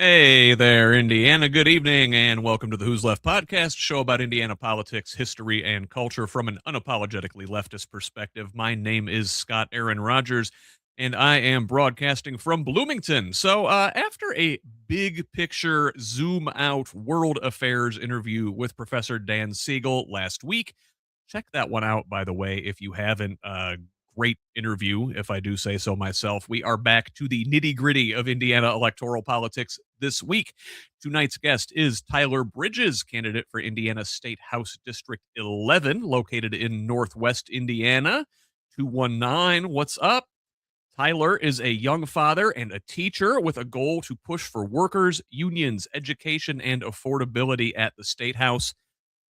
Hey there, Indiana. Good evening, and welcome to the Who's Left Podcast, a show about Indiana politics, history, and culture from an unapologetically leftist perspective. My name is Scott Aaron Rogers, and I am broadcasting from Bloomington. So, after a big picture, zoom out world affairs interview with Professor Dan Siegel last week, check that one out, by the way, if you haven't. Great interview, if I do say so myself. We are back to the nitty gritty of Indiana electoral politics this week. Tonight's guest is Tyler Bridges, candidate for Indiana State House District 11, located in Northwest Indiana. 219, what's up? Tyler is a young father and a teacher with a goal to push for workers, unions, education, and affordability at the State House.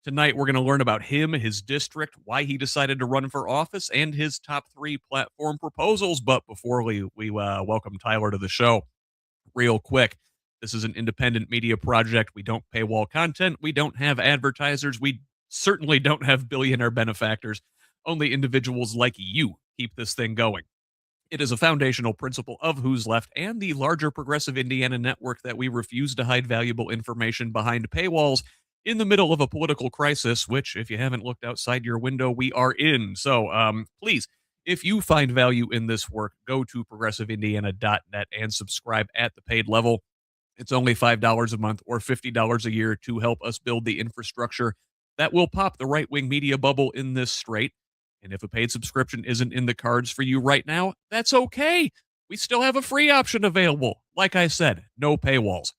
Tonight, we're going to learn about him, his district, why he decided to run for office, and his top 3 platform proposals. But before we welcome Tyler to the show, real quick, this is an independent media project. We don't paywall content. We don't have advertisers. We certainly don't have billionaire benefactors. Only individuals like you keep this thing going. It is a foundational principle of Who's Left and the larger Progressive Indiana network that we refuse to hide valuable information behind paywalls in the middle of a political crisis, which, if you haven't looked outside your window, we are in. So please, if you find value in this work, go to progressiveindiana.net and subscribe at the paid level. It's only $5 a month or $50 a year to help us build the infrastructure that will pop the right-wing media bubble in this strait. And if a paid subscription isn't in the cards for you right now, that's okay. We still have a free option available. Like I said, no paywalls.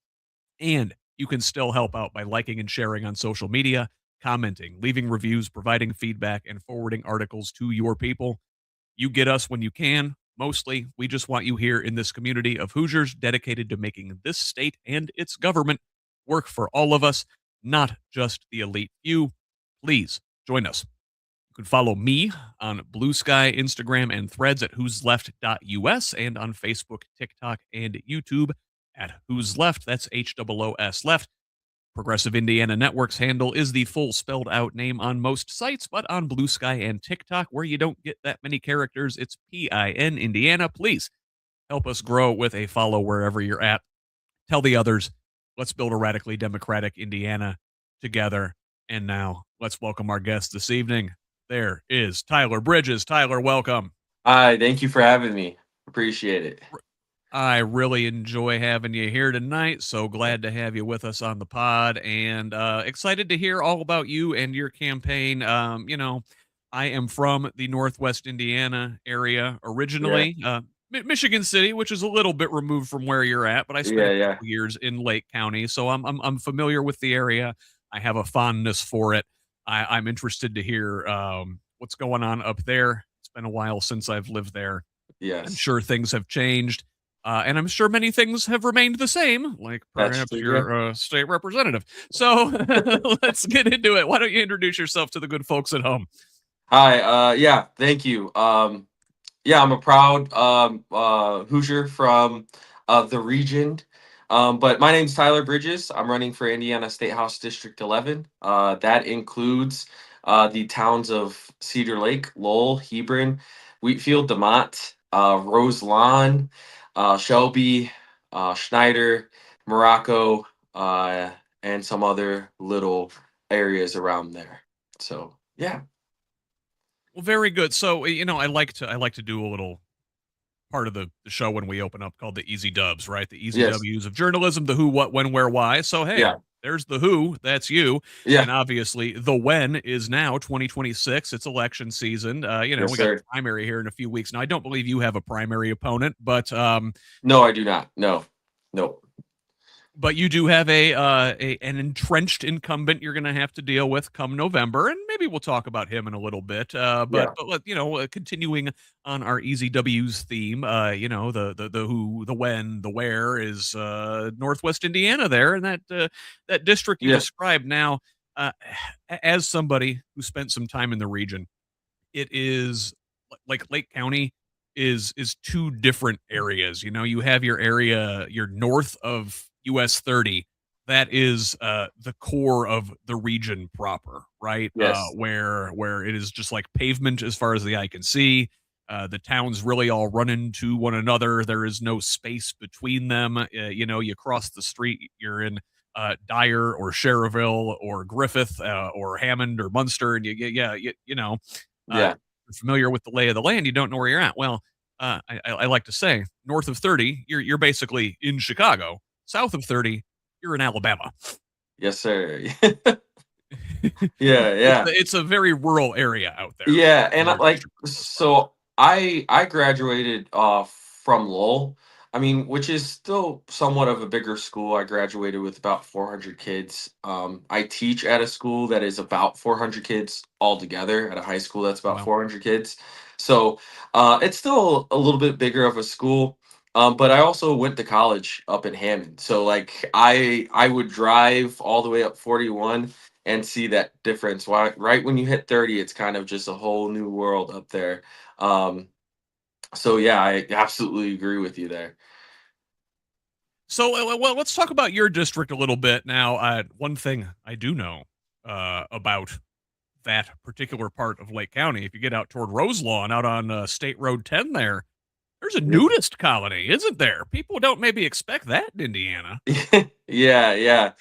And you can still help out by liking and sharing on social media, commenting, leaving reviews, providing feedback, and forwarding articles to your people. You get us when you can. Mostly, we just want you here in this community of Hoosiers dedicated to making this state and its government work for all of us, not just the elite few. Please join us. You can follow me on Blue Sky, Instagram, and Threads at who'sleft.us and on Facebook, TikTok, and YouTube at Who's Left. That's HOOS Left. Progressive Indiana Network's handle is the full spelled out name on most sites, but on Blue Sky and TikTok, where you don't get that many characters, it's PIN Indiana. Please help us grow with a follow wherever you're at. Tell the others. Let's build a radically democratic Indiana together. And now let's welcome our guest this evening. There is Tyler Bridges. Tyler, welcome. Hi, thank you for having me. Appreciate it. I really enjoy having you here tonight. So glad to have you with us on the pod, and excited to hear all about you and your campaign. I am from the Northwest Indiana area originally, Michigan City, which is a little bit removed from where you're at, but I spent a couple years in Lake County, so I'm familiar with the area. I have a fondness for it. I'm interested to hear what's going on up there. It's been a while since I've lived there. Yes. I'm sure things have changed. And I'm sure many things have remained the same, like perhaps your state representative. So let's get into it. Why don't you introduce yourself to the good folks at home? Hi. Thank you. I'm a proud Hoosier from the region. But my name's Tyler Bridges. I'm running for Indiana State House District 11. That includes the towns of Cedar Lake, Lowell, Hebron, Wheatfield, DeMott, Rose Lawn, Shelby, Schneider, Morocco, and some other little areas around there. So yeah. Well, very good. So I like to do a little part of the show when we open up called the Easy Dubs, right? The Easy W's of journalism: the who, what, when, where, why. So hey. Yeah. There's the who, that's you. Yeah. And obviously the when is now 2026. It's election season. We got a primary here in a few weeks. Now, I don't believe you have a primary opponent, but no, I do not. No. But you do have an entrenched incumbent you're going to have to deal with come November, and maybe we'll talk about him in a little bit. But continuing on our Easy W's theme, the who, the when, the where is Northwest Indiana there, and that district you described. Now, as somebody who spent some time in the region, it is like Lake County is 2 different areas. You have your area, you're north of US 30, that is the core of the region proper, right? Yes. Where it is just like pavement as far as the eye can see. The towns really all run into one another. There is no space between them. You cross the street, you're in Dyer or Cherville or Griffith or Hammond or Munster, and Yeah. you're familiar with the lay of the land. You don't know where you're at. Well, I like to say, north of 30, you're basically in Chicago. South of 30, you're in Alabama. Yes, sir. Yeah, it's yeah. it's a very rural area out there. Yeah, and Their like district for the most part. so I graduated from Lowell. I mean, which is still somewhat of a bigger school. I graduated with about 400 kids. I teach at a school that is about 400 kids altogether, at a high school that's about Well, 400 kids. So, it's still a little bit bigger of a school. But I also went to college up in Hammond. So like I would drive all the way up 41 and see that difference. Why, right when you hit 30, it's kind of just a whole new world up there. Um, so yeah, I absolutely agree with you there. so well, let's talk about your district a little bit now. One thing I do know about that particular part of Lake County, if you get out toward Roselawn, out on State Road 10, there's a nudist colony, isn't there? People don't maybe expect that in Indiana. Yeah, yeah.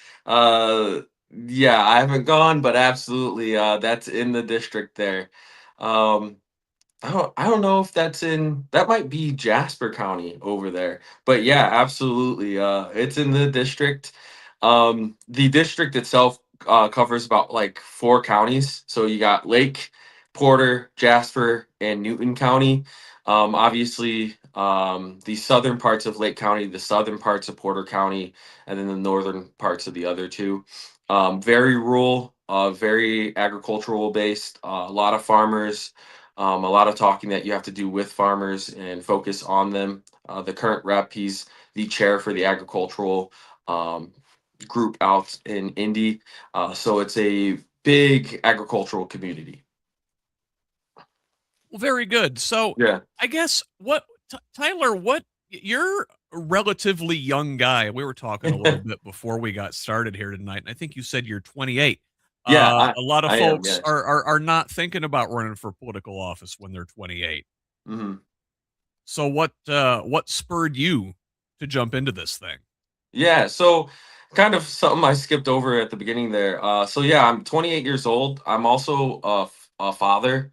Yeah, I haven't gone, but absolutely, that's in the district there. Um, I don't know if that might be Jasper County over there. But yeah, absolutely. It's in the district. The district itself covers about like four counties. So you got Lake, Porter, Jasper, and Newton County. Obviously, the southern parts of Lake County, the southern parts of Porter County, and then the northern parts of the other two. Very rural, very agricultural based, a lot of farmers, a lot of talking that you have to do with farmers and focus on them. The current rep, he's the chair for the agricultural um, group out in Indy. So it's a big agricultural community. Well, very good. So, Yeah. I guess Tyler, you're a relatively young guy. We were talking a little bit before we got started here tonight, and I think you said you're 28. Yeah, A lot of I am. folks Yes. are not thinking about running for political office when they're 28. Mhm. So what spurred you to jump into this thing? Yeah, so kind of something I skipped over at the beginning there. So yeah, I'm 28 years old. I'm also a father.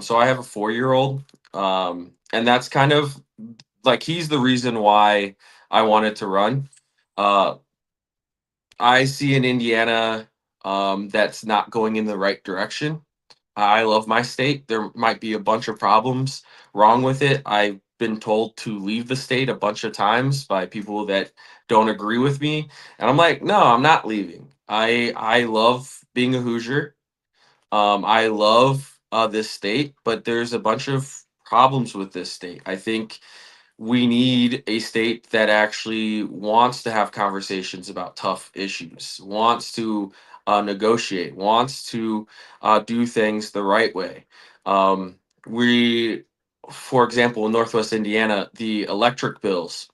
So I have a 4-year old. And that's kind of like he's the reason why I wanted to run. Uh, I see in Indiana that's not going in the right direction. I love my state. There might be a bunch of problems wrong with it. I've been told to leave the state a bunch of times by people that don't agree with me, and I'm like, no, I'm not leaving. I love being a Hoosier. I love this state, but there's a bunch of problems with this state. I think we need a state that actually wants to have conversations about tough issues, wants to negotiate, wants to do things the right way. We, for example, in Northwest Indiana, the electric bills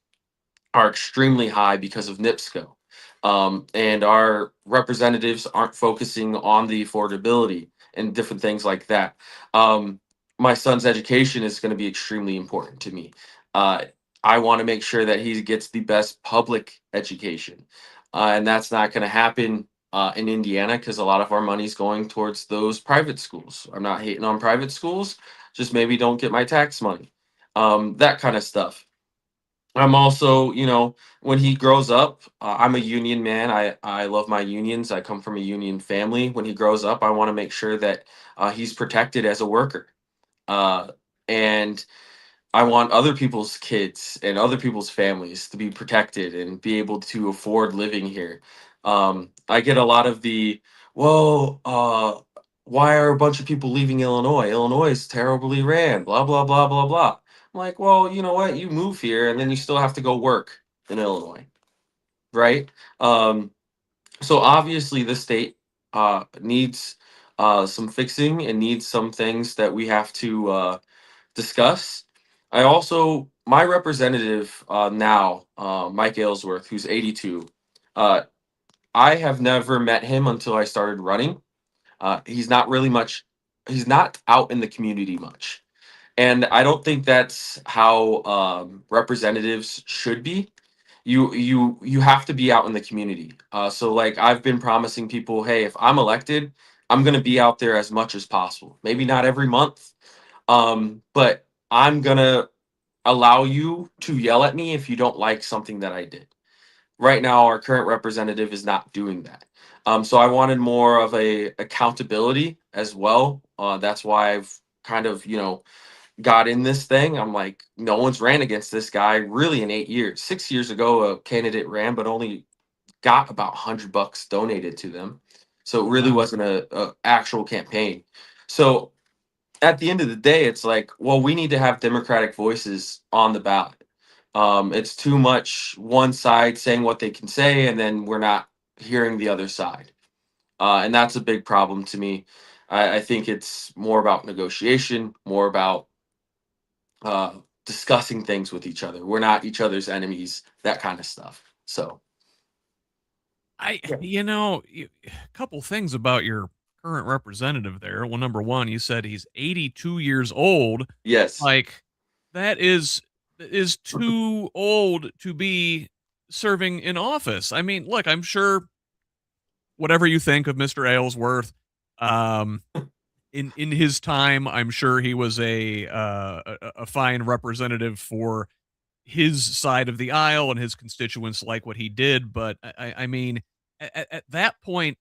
are extremely high because of NIPSCO. And our representatives aren't focusing on the affordability and different things like that. Um, my son's education is going to be extremely important to me. Uh, I want to make sure that he gets the best public education. And that's not going to happen in Indiana because a lot of our money is going towards those private schools. I'm not hating on private schools, just maybe don't get my tax money. That kind of stuff. I'm also, when he grows up, I'm a union man. I love my unions. I come from a union family. When he grows up, I want to make sure that he's protected as a worker. And I want other people's kids and other people's families to be protected and be able to afford living here. I get a lot of well, why are a bunch of people leaving Illinois? Illinois is terribly ran, blah, blah, blah, blah, blah. I'm like, well, you know what? You move here and then you still have to go work in Illinois, right? Um, so obviously, the state needs some fixing and needs some things that we have to discuss. My representative now, Mike Aylesworth, who's 82. Uh, I have never met him until I started running. He's not really much. He's not out in the community much, And I don't think that's how representatives should be. You have to be out in the community. So like I've been promising people, hey, if I'm elected, I'm going to be out there as much as possible. Maybe not every month, but I'm going to allow you to yell at me if you don't like something that I did. Right now, our current representative is not doing that. So I wanted more of a accountability as well. That's why I've kind of, got in this thing. I'm like, no one's ran against this guy really in 8 years. 6 years ago, a candidate ran, but only got about $100 donated to them. So it Oh, really wow. wasn't a actual campaign. So at the end of the day, it's like, well, we need to have democratic voices on the ballot. It's too much one side saying what they can say, and then we're not hearing the other side. And that's a big problem to me. I think it's more about negotiation, more about uh, discussing things with each other. We're not each other's enemies, that kind of stuff. So, yeah. A couple things about your current representative there. Well, number one, you said he's 82 years old. Yes. Like, that is too old to be serving in office. I mean, look, I'm sure whatever you think of Mr. Aylesworth, um, in his time, I'm sure he was a fine representative for his side of the aisle, and his constituents like what he did. But I mean, at that point,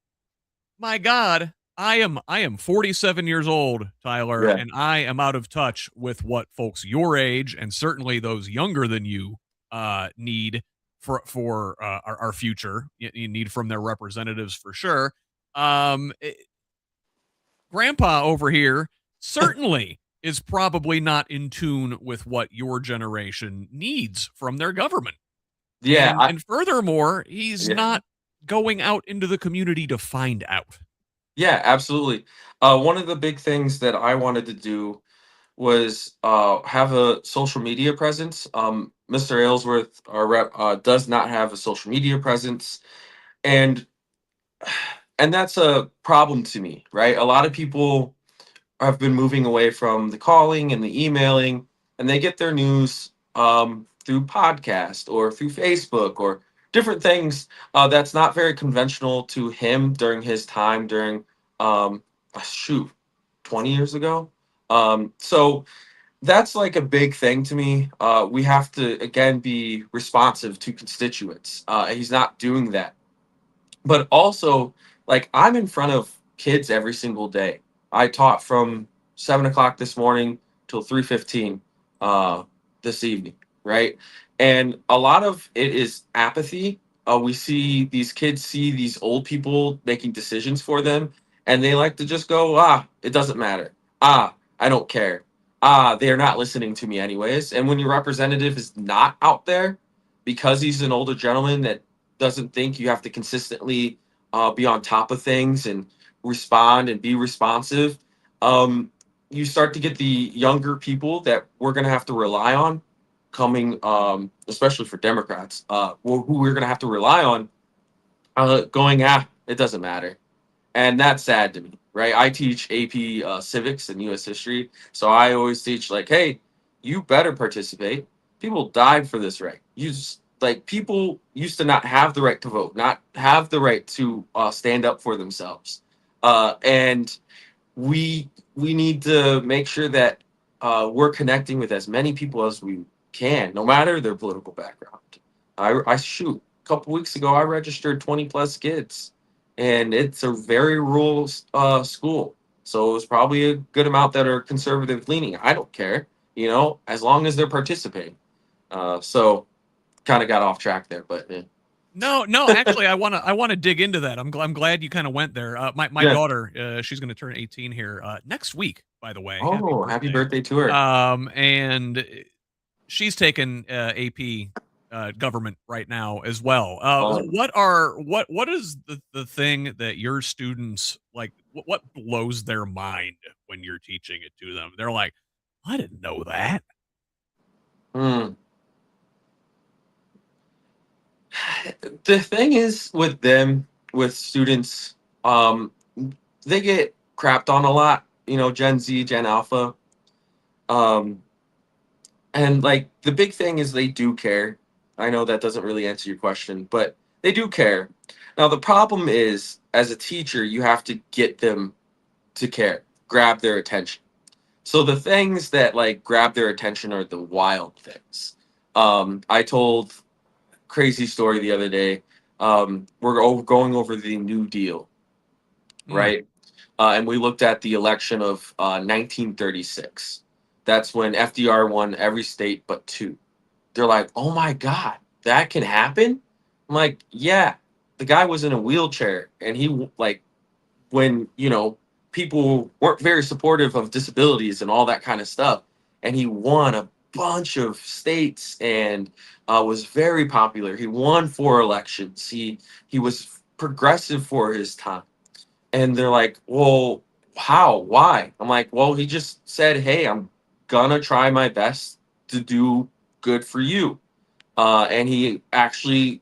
my God, I am 47 years old, Tyler, Yeah. and I am out of touch with what folks your age and certainly those younger than you need for our future. You need from their representatives for sure. Um, eh, Grandpa over here certainly is probably not in tune with what your generation needs from their government. Yeah. And furthermore, he's Yeah. not going out into the community to find out. Yeah, absolutely. One of the big things that I wanted to do was have a social media presence. Mr. Aylesworth, our rep, does not have a social media presence, and that's a problem to me, right? A lot of people have been moving away from the calling and the emailing, and they get their news through podcast or through Facebook or different things. That's not very conventional to him during his time during shoot 20 years ago. So that's like a big thing to me. We have to again be responsive to constituents. He's not doing that, but also like I'm in front of kids every single day. I taught from 7 o'clock this morning till 3:15 uh, this evening, right? And a lot of it is apathy. We see these kids see these old people making decisions for them, and they like to just go, it doesn't matter. I don't care. They're not listening to me anyways. And when your representative is not out there because he's an older gentleman that doesn't think you have to consistently be on top of things and respond and be responsive, um, you start to get the younger people that we're going to have to rely on coming, especially for Democrats, who we're going to have to rely on going, it doesn't matter. And that's sad to me, right? I teach AP civics and US history. So I always teach, like, hey, you better participate. People died for this right. Like, people used to not have the right to vote, not have the right to stand up for themselves. And we need to make sure that we're connecting with as many people as we can, no matter their political background. I shoot. A couple weeks ago, I registered 20 plus kids, and it's a very rural school. So it was probably a good amount that are conservative leaning. I don't care, as long as they're participating. So kind of got off track there, but yeah. No, no, actually, I wanna dig into that. I'm glad you kinda went there. My Yeah. daughter, she's gonna turn 18 here, next week, by the way. Happy Oh, happy birthday. birthday to her. And she's taken, AP, government right now as well. What is the thing that your students, like, what blows their mind when you're teaching it to them? They're like, "I didn't know that." Hmm. The thing is with them, with students, they get crapped on a lot. Gen Z, Gen Alpha. Um, and like the big thing is they do care. I know that doesn't really answer your question, but they do care. Now the problem is, as a teacher, you have to get them to care, grab their attention. So the things that like grab their attention are the wild things. I told crazy story the other day. Going over the New Deal, Mm. right? And we looked at the election of 1936. That's when FDR won every state but two. They're like, "Oh my God, that can happen?" I'm like, "Yeah." The guy was in a wheelchair, and like when people weren't very supportive of disabilities and all that kind of stuff, and he won a bunch of states and was very popular. He won 4 elections. He was progressive for his time, and they're like, "Well, how? Why?" I'm like, "Well, he just said, hey, I'm gonna try my best to do good for you." And he actually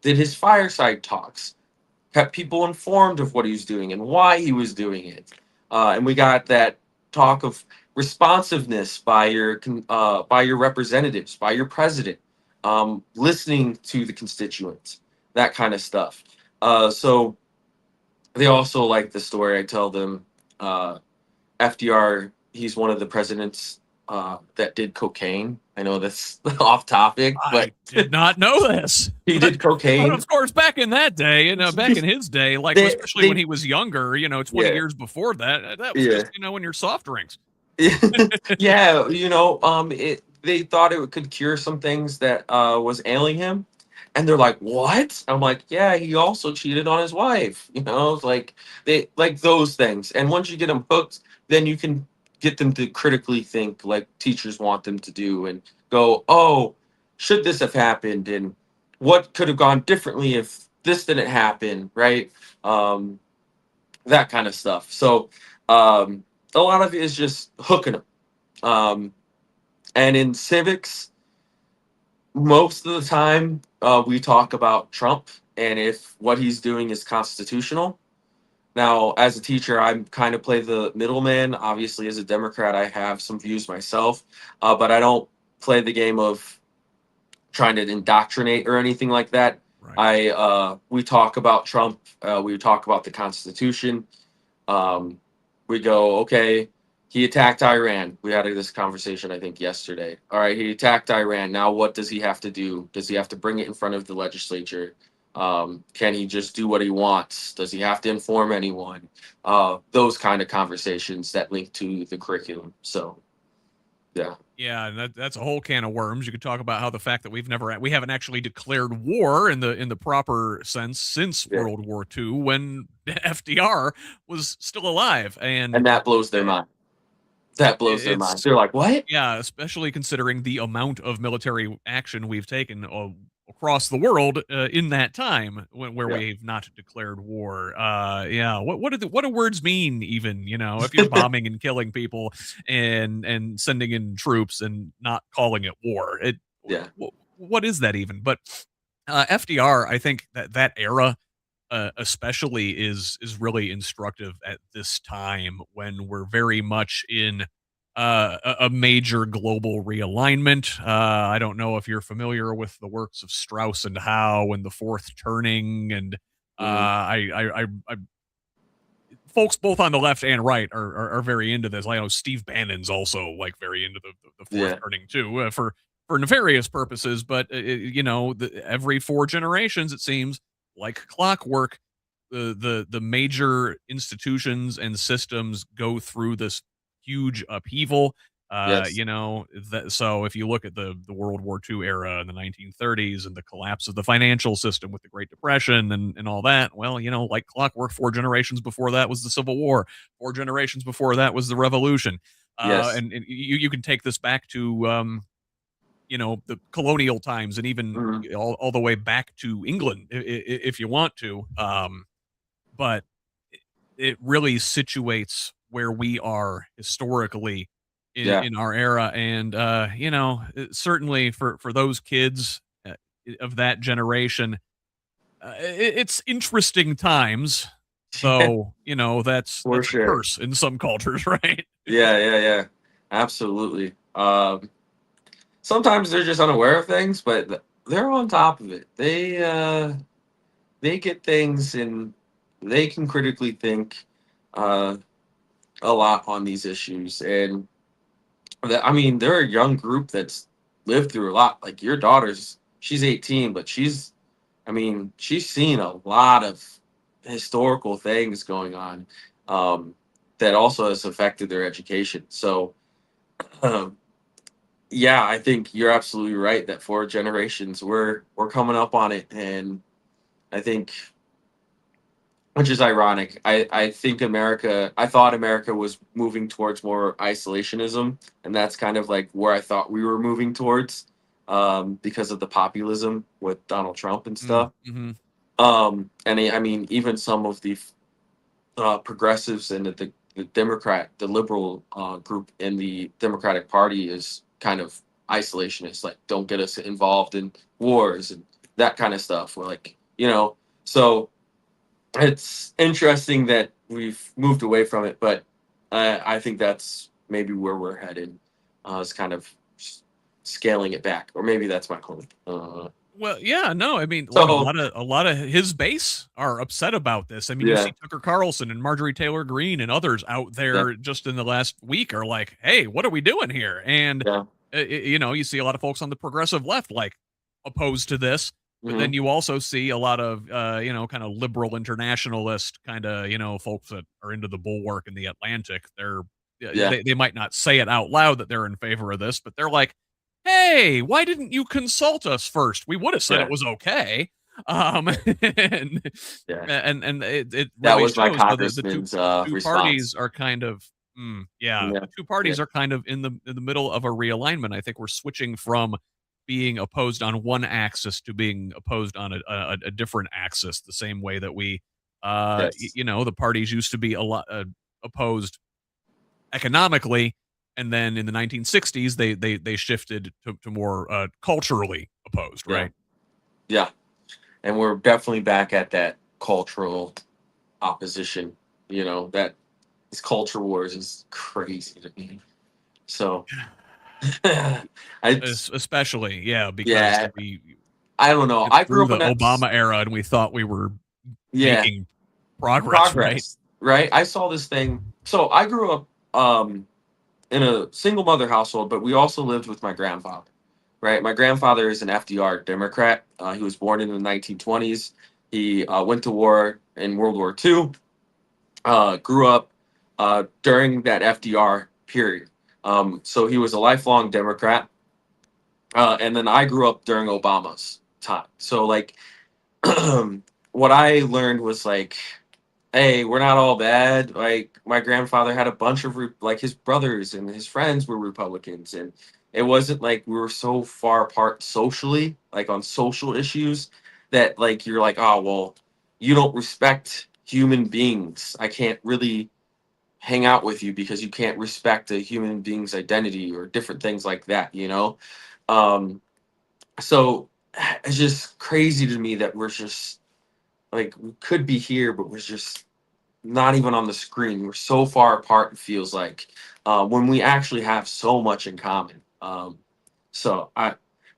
did his fireside talks, kept people informed of what he was doing and why he was doing it. And we got that talk of responsiveness by your representatives, by your president, listening to the constituents, that kind of stuff. So they also like the story I tell them. FDR, he's one of the presidents that did cocaine. I know that's off topic, but I did not know this. he But did cocaine. of course, back in that day, back in his day, like especially when They he was younger, 20 yeah, years before that, that was just yeah. in your soft drinks. Yeah, they thought it could cure some things that was ailing him, and they're like, "What?" I'm like, "Yeah, he also cheated on his wife." It's like they like those things. And once you get them hooked, then you can get them to critically think like teachers want them to do, and go, "Oh, should this have happened? And what could have gone differently if this didn't happen?" Right? Um, that kind of stuff. So, a lot of it is just hooking them. Um, and in civics, most of the time, we talk about Trump and if what he's doing is constitutional. Now, as a teacher, I kind of play the middleman. Obviously, as a Democrat, I have some views myself, but I don't play the game of trying to indoctrinate or anything like that. Right. We talk about Trump. We talk about the Constitution. Um, we go, okay, he attacked Iran. We had this conversation, I think, yesterday. All right, he attacked Iran. Now, what does he have to do? Does he have to bring it in front of the legislature? Can he just do what he wants? Does he have to inform anyone? Those kind of conversations that link to the curriculum. So, yeah. Yeah, and that's a whole can of worms. You could talk about how the fact that we haven't actually declared war in the proper sense since Yeah. World War II, when FDR was still alive, and And that blows their mind. That blows their mind. it's They're like, what? yeah, especially considering the amount of military action we've taken across the world in that time where Yeah. we've not declared war. Yeah, what do words mean even? If you're bombing and killing people and sending in troops and not calling it war, Yeah. what is that even? But FDR, I think that era. Especially is really instructive at this time when we're very much in a major global realignment. I don't know if you're familiar with the works of Strauss and Howe and the Fourth Turning, and Mhm. I folks both on the left and right are very into this. I know Steve Bannon's also like very into the Fourth Yeah. Turning too, for nefarious purposes. But every 4 generations, it seems like clockwork, the major institutions and systems go through this huge upheaval. Yes. So if you look at the World War II era in the 1930s and the collapse of the financial system with the Great Depression and all that, well, like clockwork, 4 generations before that was the Civil War, 4 generations before that was the Revolution. Yes. And you can take this back to the colonial times, and even Mhm. all the way back to England if you want to. But it really situates where we are historically Yeah. in our era, and certainly for those kids of that generation, it's interesting times, though. That's For a sure. curse in some cultures, right? Yeah, yeah, yeah. absolutely. Sometimes they're just unaware of things, but they're on top of it. They get things, and they can critically think uh, a lot on these issues. And I mean, they're a young group that's lived through a lot. Like your daughter's, she's 18, but I mean, she's seen a lot of historical things going on, um, that also has affected their education. So, um, yeah, I think you're absolutely right that for generations we're coming up on it, and I think, which is ironic. I think I thought America was moving towards more isolationism, and that's kind of like where I thought we were moving towards, because of the populism with Donald Trump and stuff. Mm-hmm. And I mean, even some of the progressives and the Democrat, the liberal group in the Democratic Party is kind of isolationist, like don't get us involved in wars and that kind of stuff. We're like, so it's interesting that we've moved away from it, but I think that's maybe where we're headed. Is kind of scaling it back, or maybe that's my point. Well, yeah, no, I mean, look, So a lot of his base are upset about this. I mean, you yeah, see Tucker Carlson and Marjorie Taylor Greene and others out yeah, there just in the last week are like, "Hey, what are we doing here?" And yeah, you see a lot of folks on the progressive left like opposed to this, but then hmm, you also see a lot of kind of liberal internationalist kind of folks that are into the bulwark in the Atlantic. yeah, They might not say it out loud that they're in favor of this, but they're like, "Hey, why didn't you consult us first? We would have said yeah, it was okay." Um, and yeah. it That really was my shows how congressman's the two response. parties are kind of yeah, Yeah, the two yeah, parties are kind of in the middle of a realignment. I think we're switching from being opposed on one axis to being opposed on a different axis. The same way that yes, the parties used to be a lot opposed economically, and then in the 1960s they shifted to more culturally opposed, yeah, right? yeah. And we're definitely back at that cultural opposition. That this culture wars is crazy to me. So, I Especially, yeah, because yeah, we I don't know. went I grew through up the in that. Obama era and we thought we were Yeah, making progress, right? progress, right? I saw this thing. So I grew up in a single mother household, but we also lived with my grandfather. Right, my grandfather is an FDR Democrat. He was born in the 1920s. He went to war in World War II. Grew up during that FDR period. So he was a lifelong Democrat. And then I grew up during Obama's time. So like, what I learned was like, hey, we're not all bad. Like my grandfather had a bunch of like his brothers and his friends were Republicans, and it wasn't like we were so far apart socially, like on social issues, that like you're like, oh well, you don't respect human beings. I can't really hang out with you because you can't respect a human being's identity or different things like that. Um, so it's just crazy to me that we're just like we could be here, but we're just not even on the screen. We're so far apart. It feels like when we actually have so much in common. So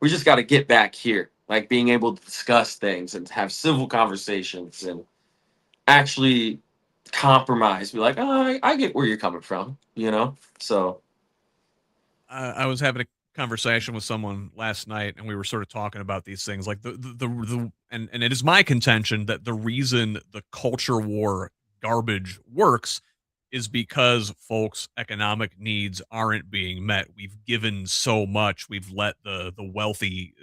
we just got to get back here, like being able to discuss things and have civil conversations and actually compromise. Be like, oh, I get where you're coming from. So I was having a conversation with someone last night, and we were sort of talking about these things, like and it is my contention that the reason the culture war garbage works is because folks' economic needs aren't being met. We've given so much. We've let the wealthy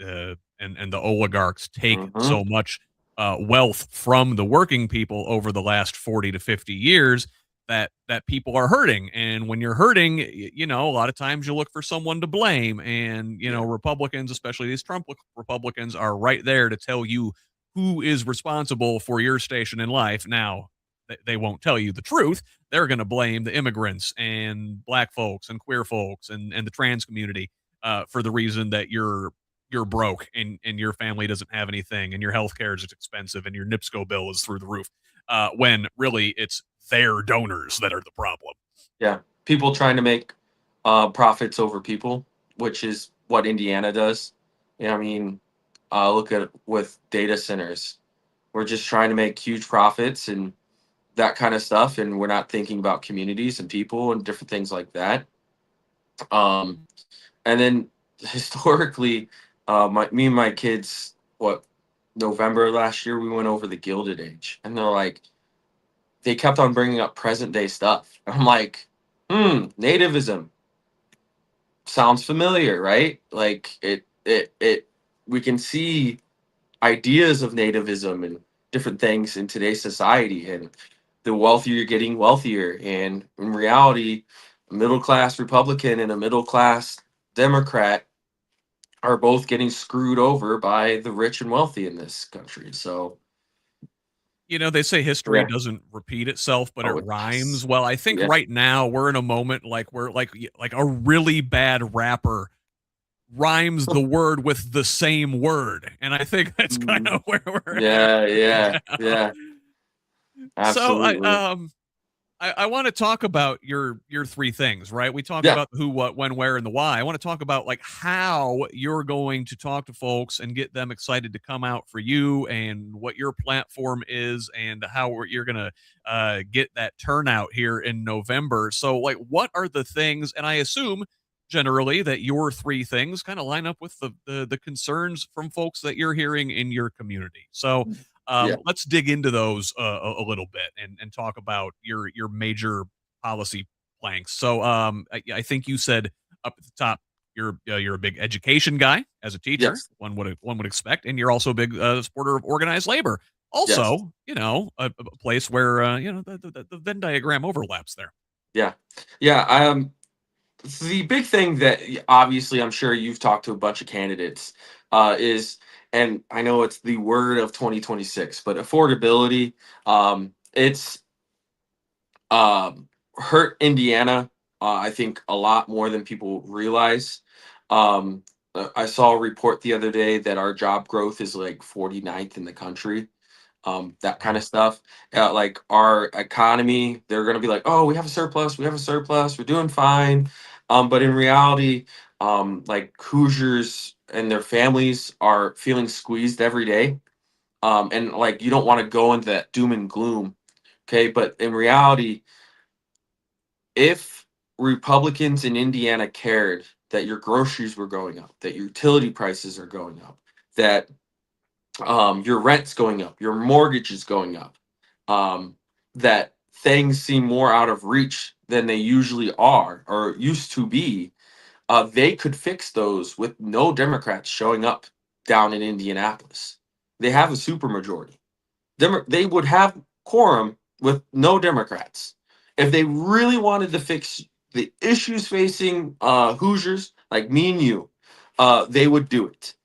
and the oligarchs take mhm, so much wealth from the working people over the last 40 to 50 years that people are hurting. And when you're hurting, a lot of times you look for someone to blame. And yeah, Republicans, especially these Trump Republicans, are right there to tell you who is responsible for your station in life. Now they won't tell you the truth. They're going to blame the immigrants and black folks and queer folks and the trans community for the reason that you're broke and your family doesn't have anything and your health care is expensive and your NIPSCO bill is through the roof. When really it's their donors that are the problem. yeah. People trying to make profits over people, which is what Indiana does. I mean, look at with data centers. We're just trying to make huge profits and that kind of stuff, and we're not thinking about communities and people and different things like that. Um, and then historically, me and my kids, what November last year, we went over the Gilded Age, and they're like, they kept on bringing up present day stuff. I'm like, nativism sounds familiar, right? Like it. We can see ideas of nativism and different things in today's society, and the wealthier you're getting wealthier, and in reality, a middle class Republican and a middle class Democrat are both getting screwed over by the rich and wealthy in this country. So They say history yeah. doesn't repeat itself, but it Oh, rhymes. Well, I think yeah. right now we're in a moment like where like a really bad rapper rhymes the word with the same word, and I think that's kind Mm. of where we're at Yeah, right yeah, now. yeah, So absolutely. I want to talk about your three things, right? We talked Yeah, about who, what, when, where, and the why. I want to talk about like how you're going to talk to folks and get them excited to come out for you, and what your platform is, and how you're going to get that turnout here in November. So, like, what are the things? And I assume generally that your three things kind of line up with the concerns from folks that you're hearing in your community. So yeah, let's dig into those a little bit, and talk about your major policy planks. So I think you said up at the top you're a big education guy as a teacher. yes, One would expect, and you're also a big supporter of organized labor. yes, Also, a place where the Venn diagram overlaps there. yeah, yeah. The big thing that obviously I'm sure you've talked to a bunch of candidates is, and I know it's the word of 2026, but affordability. It's hurt Indiana, I think, a lot more than people realize. I saw a report the other day that our job growth is like 49th in the country. That kind of Wow. stuff. Like our economy, they're going to be like, oh, we have a surplus, we have a surplus, we're doing fine. But in reality, like Hoosiers and their families are feeling squeezed every day. And like you don't want to go into that doom and gloom. Okay. But in reality, if Republicans in Indiana cared that your groceries were going up, that your utility prices are going up, that your rent's going up, your mortgage is going up, um, that things seem more out of reach than they usually are or used to be, they could fix those with no Democrats showing up down in Indianapolis. They have a supermajority. They would have quorum with no Democrats. If they really wanted to fix the issues facing Hoosiers like me and you, they would do it.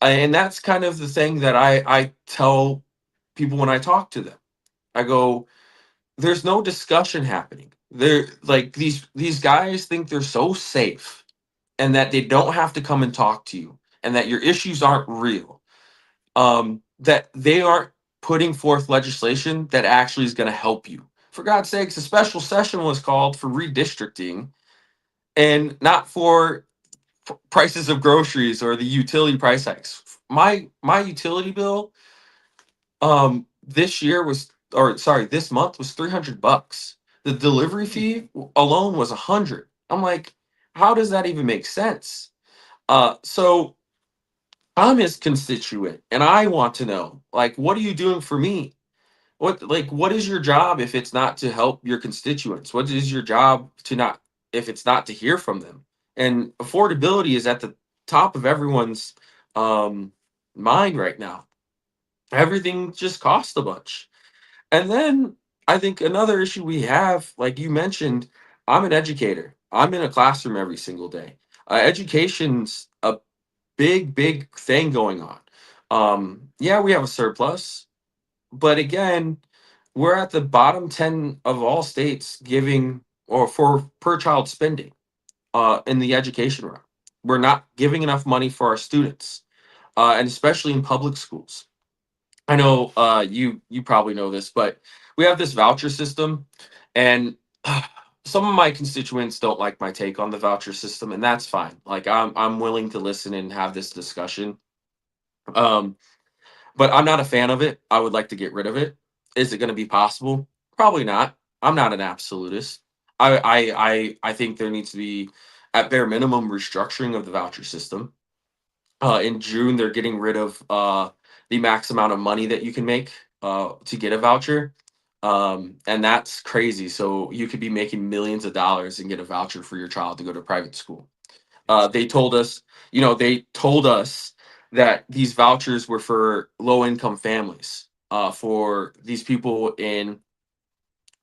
And that's kind of the thing that I tell people when I talk to them. I go, there's no discussion happening. They're like these guys think they're so safe and that they don't have to come and talk to you and that your issues aren't real. That they aren't putting forth legislation that actually is going to help you. For God's sakes, a special session was called for redistricting and not for prices of groceries or the utility price hikes. My utility bill this year was, or sorry, this month was $300. The delivery Hmm. fee alone was 100. I'm like, how does that even make sense? So I'm his constituent and I want to know, like, what are you doing for me? What is your job if it's not to help your constituents? What is your job to not, if it's not to hear from them? And affordability is at the top of everyone's um mind right now. Everything just costs a bunch. And then I think another issue we have, like you mentioned, I'm an educator. I'm in a classroom every single day. Education's a big thing going on. Yeah, we have a surplus, but again, we're at the bottom 10 of all states giving or for per child spending in the education realm. We're not giving enough money for our students, and especially in public schools. I know you probably know this, but we have this voucher system, and some of my constituents don't like my take on the voucher system, and that's fine. Like I'm willing to listen and have this discussion. Um, but I'm not a fan of it. I would like to get rid of it. Is it going to be possible? Probably not. I'm not an absolutist. I think there needs to be, at bare minimum, restructuring of the voucher system. In June, they're getting rid of the max amount of money that you can make to get a voucher. And that's crazy. So you could be making millions of dollars and get a voucher for your child to go to private school. They told us, they told us that these vouchers were for low income families, for these people in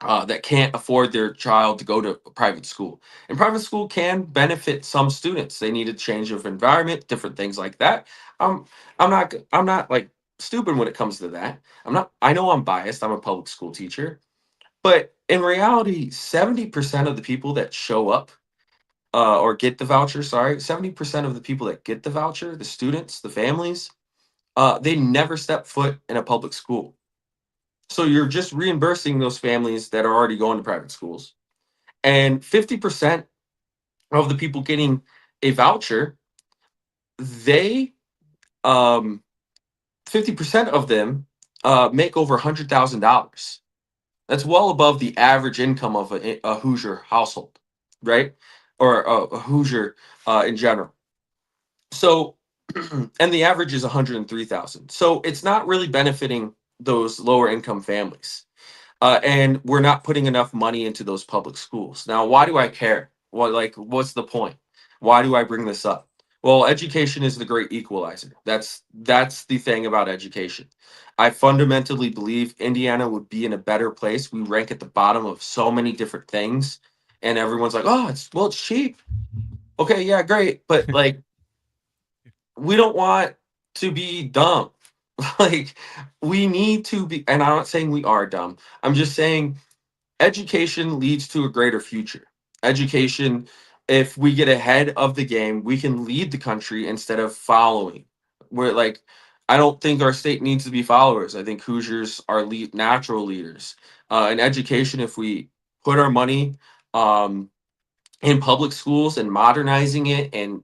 that can't afford their child to go to a private school. And private school can benefit some students. They need a change of environment, different things like that. Um, I'm not like stupid when it comes to that. I'm not. I know I'm biased. I'm a public school teacher, but in reality, 70% of the people that show up or get the voucher, sorry, 70% of the people that get the voucher, the students, the families, they never step foot in a public school. So you're just reimbursing those families that are already going to private schools. And 50% of the people getting a voucher, they, um, 50% of them make over $100,000. That's well above the average income of a Hoosier household, right? Or a Hoosier in general. So, and the average is 103,000. So it's not really benefiting those lower income families. And we're not putting enough money into those public schools. Now, why do I care? What's the point? Why do I bring this up? Well, education is the great equalizer. That's the thing about education. I fundamentally believe Indiana would be in a better place. We rank at the bottom of so many different things, and everyone's like, "Oh, it's cheap." Okay, yeah, great, but like we don't want to be dumb. Like we need to be, and I'm not saying we are dumb. I'm just saying education leads to a greater future. Education, if we get ahead of the game, we can lead the country instead of following. We're like, I don't think our state needs to be followers. I think Hoosiers are natural leaders. In education, if we put our money um, in public schools and modernizing it and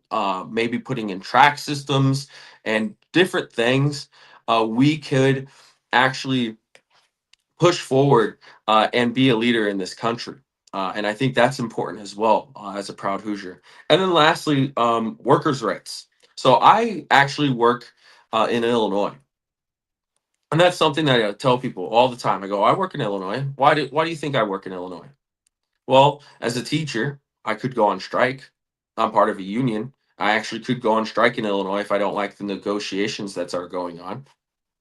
maybe putting in track systems and different things, we could actually push forward and be a leader in this country. And I think that's important as well as a proud Hoosier. And then lastly, workers' rights. So I actually work in Illinois. And that's something that I tell people all the time. I go, I work in Illinois. Why do you think I work in Illinois? Well, as a teacher, I could go on strike. I'm part of a union. I actually could go on strike in Illinois if I don't like the negotiations that are going on.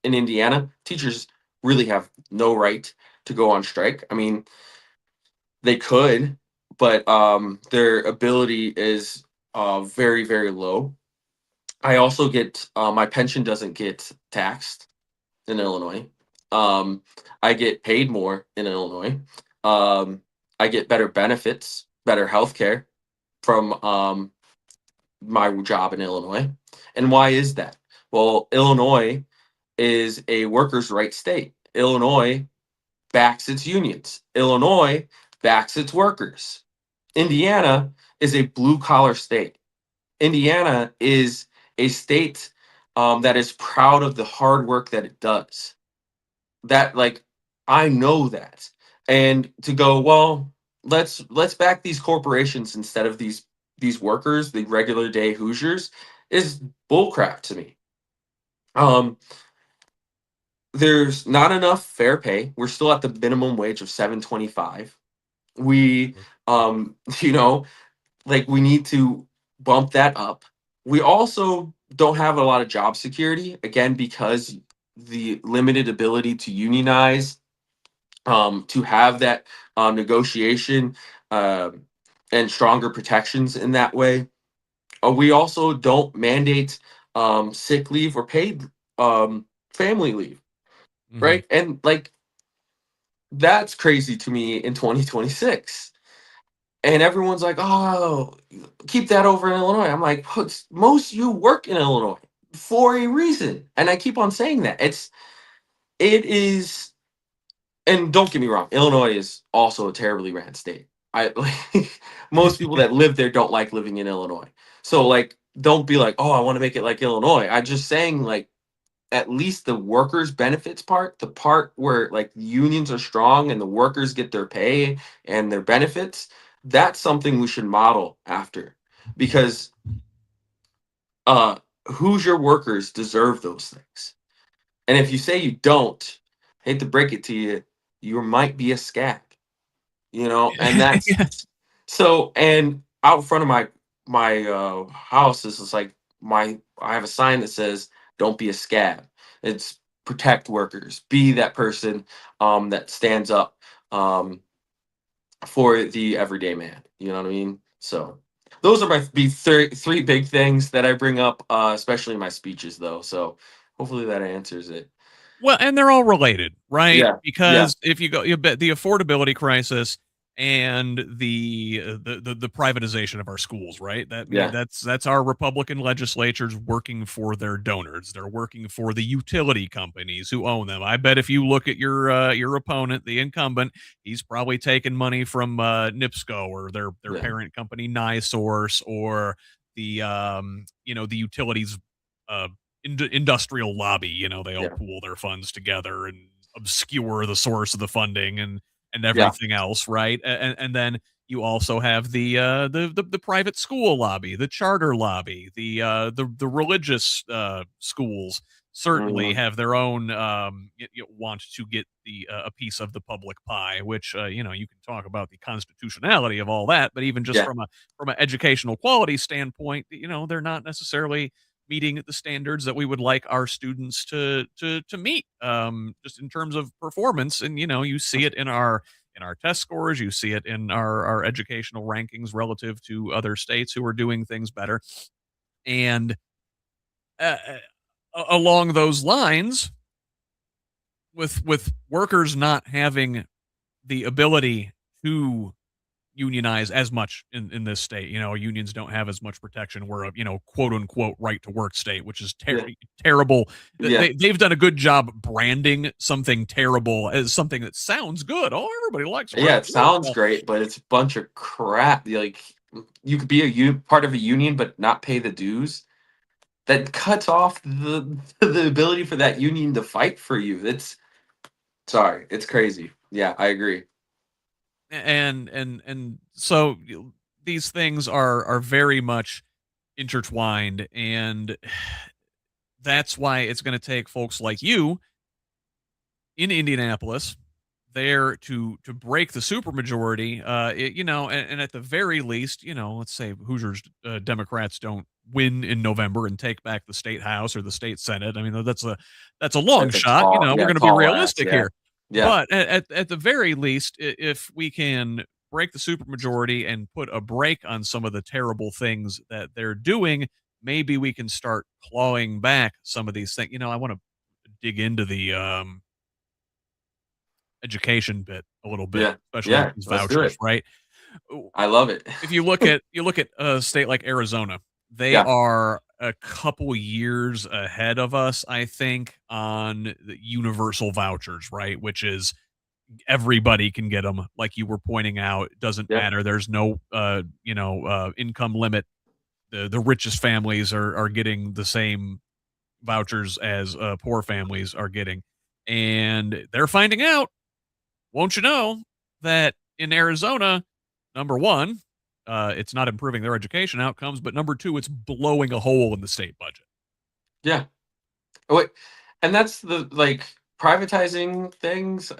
In Indiana, teachers really have no right to go on strike. I mean, they could, but their ability is very, very low. I also get my pension doesn't get taxed in Illinois. Um, I get paid more in Illinois. Um, I get better benefits, better health care from my job in Illinois. And why is that? Well, Illinois is a workers' rights state. Illinois backs its unions. Illinois backs its workers. Indiana is a blue collar state. Indiana is a state that is proud of the hard work that it does. That like I know that, and to go well, let's back these corporations instead of these workers, the regular day Hoosiers, is bullcrap to me. Um, there's not enough fair pay. We're still at the minimum wage of 7.25. We, you know, like we need to bump that up. We also don't have a lot of job security again because the limited ability to unionize, to have that negotiation um, and stronger protections in that way. We also don't mandate sick leave or paid family leave, Hmm. right? And like that's crazy to me in 2026. And everyone's like, "Oh, keep that over in Illinois." I'm like, most of you work in Illinois for a reason, and I keep on saying that. It is, and don't get me wrong, Illinois is also a terribly ran state. I like most people that live there don't like living in Illinois. So like don't be like, "Oh, I want to make it like Illinois." I'm just saying like at least the workers benefits part, the part where like unions are strong and the workers get their pay and their benefits, that's something we should model after. Because Hoosier workers deserve those things. And if you say you don't, hate to break it to you, you might be a scab, and that's Yeah. so. And out front of my house is just like I have a sign that says "Don't be a scab." It's protect workers, be that person that stands up um, for the everyday man. You know what I mean? So those are my three big things that I bring up, especially in my speeches, though. So hopefully that answers it. Well, and they're all related, right? Yeah, yeah, Because if you go, you bet the affordability crisis and the privatization of our schools, right? That mean yeah, that's our Republican legislatures working for their donors. They're working for the utility companies who own them. I bet if you look at your opponent, the incumbent, he's probably taking money from NIPSCO or their yeah, parent company, NiSource, or the utilities uh industrial lobby. They all yeah, pool their funds together and obscure the source of the funding and yeah. everything else, right? And then you also have the private school lobby, the charter lobby, the religious schools certainly Mhm. have their own want to get the a piece of the public pie, which you can talk about the constitutionality of all that, but even just Yeah, from an educational quality standpoint, they're not necessarily meeting the standards that we would like our students to meet, just in terms of performance. And you see it in our test scores, you see it in our educational rankings relative to other states who are doing things better. And along those lines, with workers not having the ability to unionize as much in this state. Unions don't have as much protection. We're a quote unquote right to work state, which is yeah, terrible. yeah, They've done a good job branding something terrible as something that sounds good. Oh, everybody likes right yeah. to It work. sounds Well, great, but it's a bunch of crap. Like you could be part of a union, but not pay the dues. That cuts off the ability for that union to fight for you. It's sorry, it's crazy. Yeah, I agree. and so these things are very much intertwined, and that's why it's going to take folks like you in Indianapolis there to break the supermajority. And at the very least, let's say Hoosiers Democrats don't win in November and take back the state house or the state senate. I mean, that's a long That's a shot. tall, We're yeah, going to be tall ass. realistic Yeah, here, yeah, but at the very least, if we can break the supermajority and put a break on some of the terrible things that they're doing, maybe we can start clawing back some of these things. I want to dig into the education bit a little bit, yeah, especially with yeah. these Let's do vouchers, it. right? I love it. If you look at a state like Arizona, they Yeah, are a couple years ahead of us, I think, on the universal vouchers, right? Which is everybody can get them, like you were pointing out. It doesn't yeah, matter. There's no income limit. The richest families are getting the same vouchers as poor families are getting, and they're finding out, won't you know, that in Arizona, number one, it's not improving their education outcomes, but number two, it's blowing a hole in the state budget. yeah. Oh, wait, and that's the like privatizing things.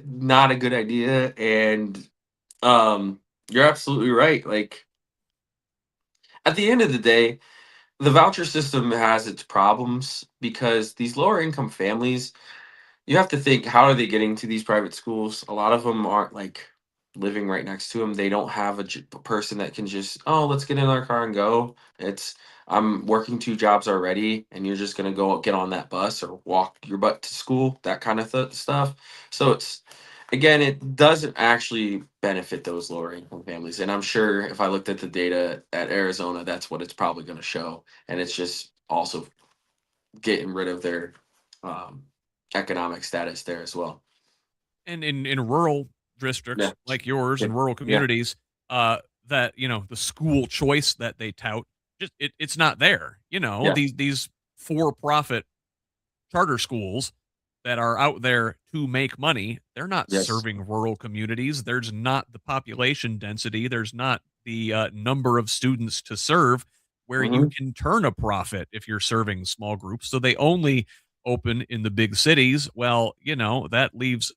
Not a good idea. And you're absolutely right. Like at the end of the day, the voucher system has its problems because these lower income families, you have to think, how are they getting to these private schools? A lot of them aren't like living right next to them. They don't have a person that can just, oh, let's get in our car and go. It's, I'm working two jobs already, and you're just gonna go get on that bus or walk your butt to school, that kind of stuff. So it's, again, it doesn't actually benefit those lower income families. And I'm sure if I looked at the data at Arizona, that's what it's probably going to show. And it's just also getting rid of their um, economic status there as well. And in rural districts Yeah. like yours Yeah. and rural Yeah. communities, that the school choice that they tout, it's not there. Yeah. These for-profit charter schools that are out there to make money, they're not Yes. serving rural communities. There's not the population density. There's not the number of students to serve where you Hmm. can turn a profit if you're serving small groups. So they only open in the big cities. Well, that leaves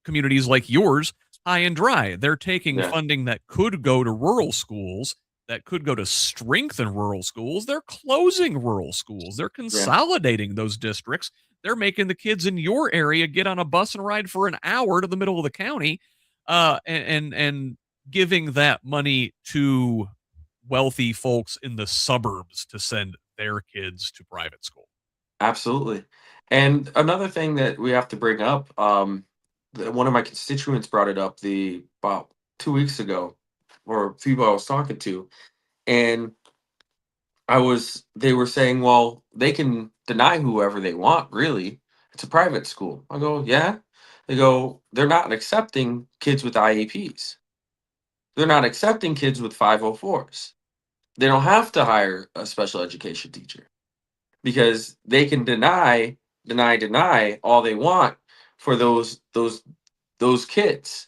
communities like yours high and dry. They're taking Yeah. funding that could go to rural schools, that could go to strengthen rural schools. They're closing rural schools. They're Yeah. consolidating those districts. They're making the kids in your area get on a bus and ride for an hour to the middle of the county, and giving that money to wealthy folks in the suburbs to send their kids to private school. Absolutely. And another thing that we have to bring up, one of my constituents brought it up about 2 weeks ago, or people I was talking to, and they were saying, well, they can deny whoever they want, really. It's a private school. I go, yeah. They go, they're not accepting kids with IEPs. They're not accepting kids with 504s. They don't have to hire a special education teacher because they can deny all they want for those kids.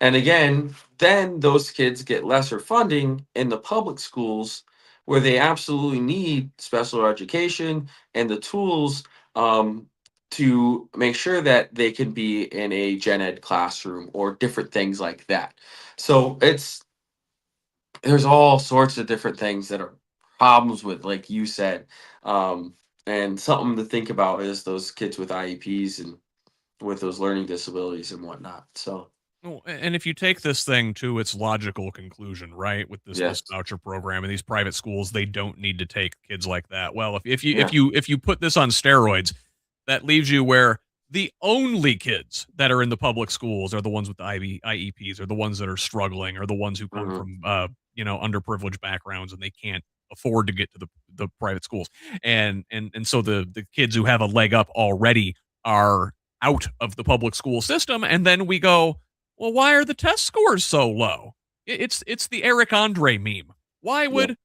And again, then those kids get lesser funding in the public schools where they absolutely need special education and the tools, um, to make sure that they can be in a gen ed classroom or different things like that. So there's all sorts of different things that are problems with, like you said. Um, and something to think about is those kids with IEPs and with those learning disabilities and whatnot. So Well, and if you take this thing to its logical conclusion, right, with this yes. voucher program and these private schools, they don't need to take kids like that. Well, Yeah. if you put this on steroids, that leaves you where the only kids that are in the public schools are the ones with the IEPs, or the ones that are struggling, or the ones who come Mhm. from underprivileged backgrounds and they can't afford to get to the private schools, and so the kids who have a leg up already are out of the public school system, and then we go, well, why are the test scores so low? It's the Eric Andre meme. Why Yeah. would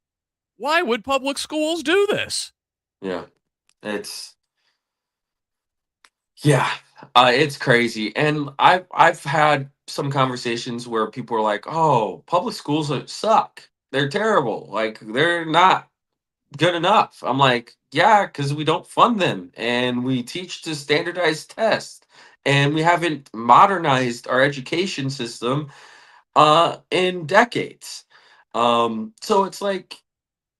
why would public schools do this? Yeah. It's yeah. It's crazy. And I've had some conversations where people are like, "Oh, public schools suck. They're terrible. Like they're not good enough." I'm like, "Yeah, because we don't fund them and we teach to standardized tests and we haven't modernized our education system in decades." So it's like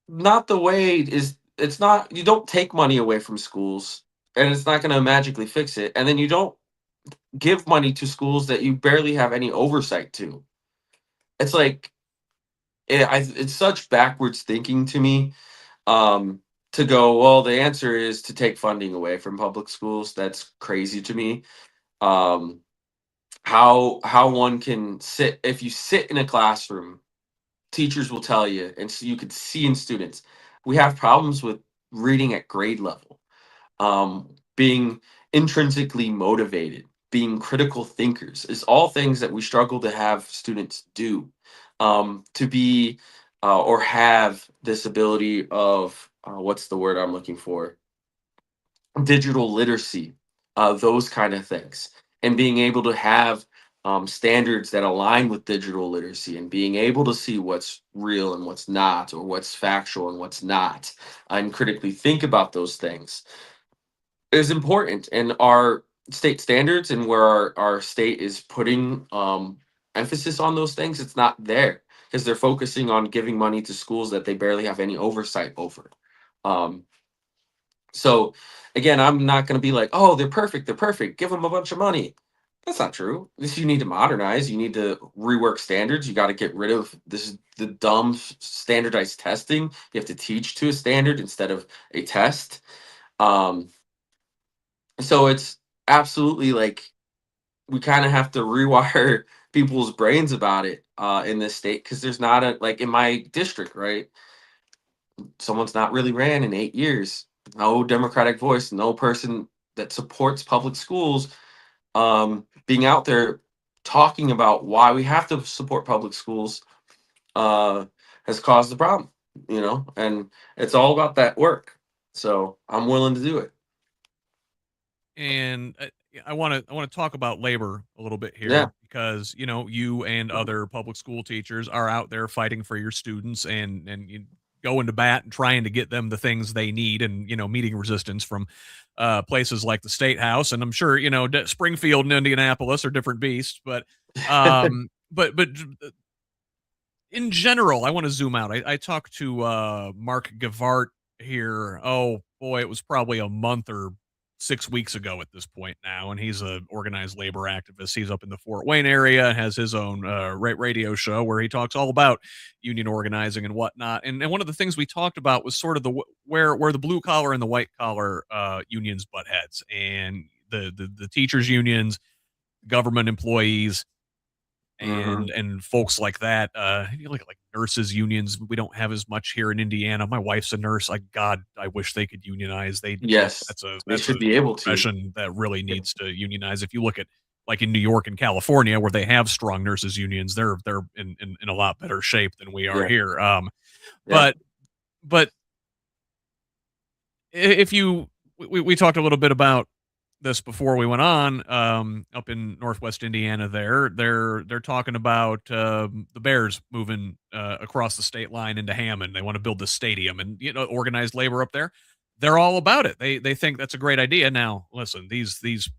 not the way is it's not you don't take money away from schools and it's not going to magically fix it, and then you don't give money to schools that you barely have any oversight to. It's like it's such backwards thinking to me, um to go, well, the answer is to take funding away from public schools. That's crazy to me. um how one can sit if you sit in a classroom, teachers will tell you, and so you could see in students, we have problems with reading at grade level, being intrinsically motivated, being critical thinkers is all things that we struggle to have students do, to be or have this ability of what's the word I'm looking for, digital literacy, those kind of things, and being able to have standards that align with digital literacy and being able to see what's real and what's not, or what's factual and what's not, and critically think about those things is important. And our state standards and where our state is putting emphasis on those things, it's not there because they're focusing on giving money to schools that they barely have any oversight over. Um, so again, I'm not going to be like, oh, they're perfect, give them a bunch of money. That's not true. This you need to modernize. You need to rework standards. You got to get rid of the dumb standardized testing. You have to teach to a standard instead of a test. Um, so it's absolutely like we kind of have to rewire people's brains about it in this state, because there's not a like in my district, right? Someone's not really ran in 8 years. No Democratic voice, no person that supports public schools being out there talking about why we have to support public schools uh, has caused the problem, and it's all about that work. So I'm willing to do it. And I want to talk about labor a little bit here Yeah. because you and other public school teachers are out there fighting for your students and you going to bat and trying to get them the things they need and meeting resistance from places like the state house, and I'm sure Springfield and Indianapolis are different beasts, but in general, I want to zoom out. I talked to Mark Gavart here. Oh boy, it was probably a month or 6 weeks ago at this point now, and he's a organized labor activist. He's up in the Fort Wayne area, has his own radio show where he talks all about union organizing and whatnot. And one of the things we talked about was sort of where the blue collar and the white collar unions butt heads, and the teachers unions, government employees, Hmm. and folks like that. Like nurses unions, we don't have as much here in Indiana. My wife's a nurse. I wish they could unionize. Yes, they That's a should be able to. profession that really Yeah. needs to unionize. If you look at like in New York and California, where they have strong nurses unions, they're in a lot better shape than we are Yeah. here. Yeah. But but if you we talked a little bit about this before we went on, up in Northwest Indiana. They're talking about the Bears moving across the state line into Hammond. They want to build the stadium, and organized labor up there. They're all about it. They think that's a great idea. Now, listen, these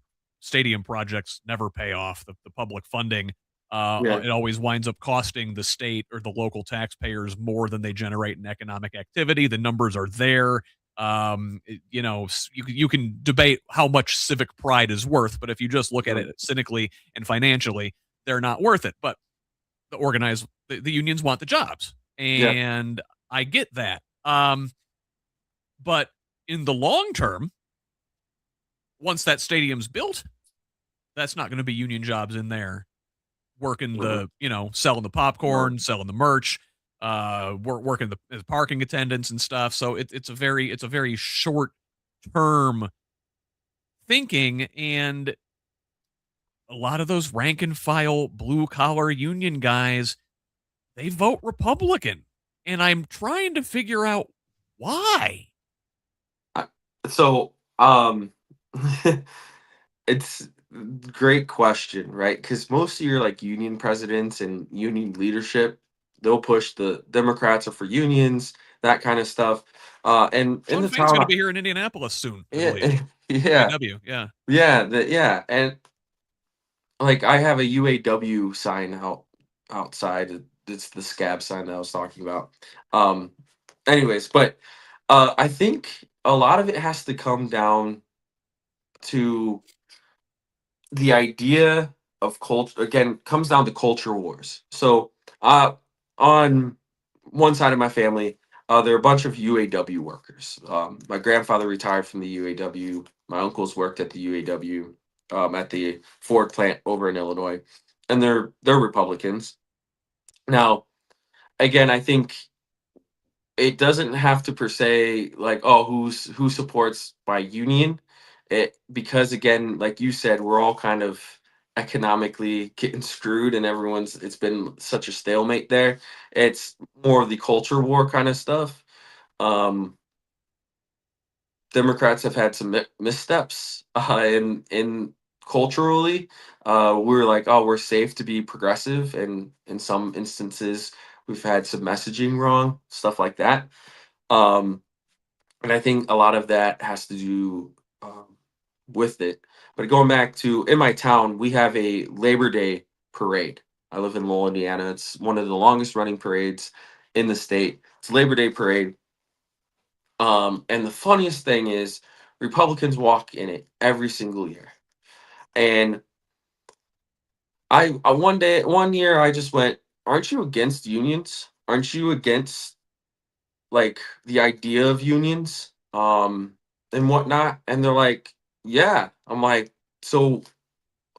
stadium projects never pay off. The public funding, Yeah. it always winds up costing the state or the local taxpayers more than they generate in economic activity. The numbers are there. You can debate how much civic pride is worth, but if you just look at it Mhm. cynically and financially, they're not worth it. But the unions want the jobs, Yeah. and I get that. But in the long term, once that stadium's built, that's not going to be union jobs in there working Mhm. selling the No. popcorn, selling the merch, working the parking attendants and stuff. So it's a very short term thinking, and a lot of those rank and file blue collar union guys, they vote Republican, and I'm trying to figure out why. I- So, it's great question, right? Because most of your like union presidents and union leadership, they'll push the Democrats are for unions, that kind of stuff. And in Sean the Fain's going to town, be here in Indianapolis soon, I yeah, believe. yeah, UAW, yeah. yeah, and like I have a UAW sign outside. It's the scab sign that I was talking about. Um, anyways, but I think a lot of it has to come down to the idea of culture. Again, comes down to culture wars. So, on one side of my family, there are a bunch of UAW workers. My grandfather retired from the UAW. My uncles worked at the UAW, at the Ford plant over in Illinois, and they're Republicans. Now, again, I think it doesn't have to per se like, oh, who supports by union, it because again, like you said, we're all kind of economically getting screwed, and it's been such a stalemate there. It's more of the culture war kind of stuff. um Democrats have had some missteps in culturally. We're like, oh, we're safe to be progressive, and in some instances we've had some messaging wrong, stuff like that. um and I think a lot of that has to do, with it. But going back to in my town, we have a Labor Day parade. I live in Lowell, Indiana. It's one of the longest running parades in the state. It's a Labor Day parade. And the funniest thing is, Republicans walk in it every single year. And one year, I just went, "Aren't you against unions? Aren't you against like the idea of unions and whatnot?" And they're like, "Yeah." I'm like, "So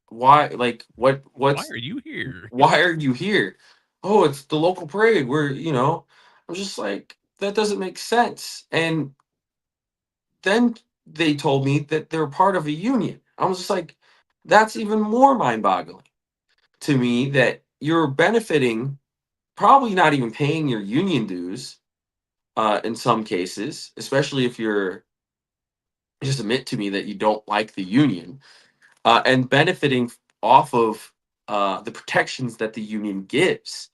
why, like, Why what's are you here? why are you here?" "Oh, it's the local parade, we're, I'm just like, that doesn't make sense. And then they told me that they're part of a union. I was just like, that's even more mind boggling to me that you're benefiting, probably not even paying your union dues in some cases, especially if you're just admit to me that you don't like the union, and benefiting off of the protections that the union gives.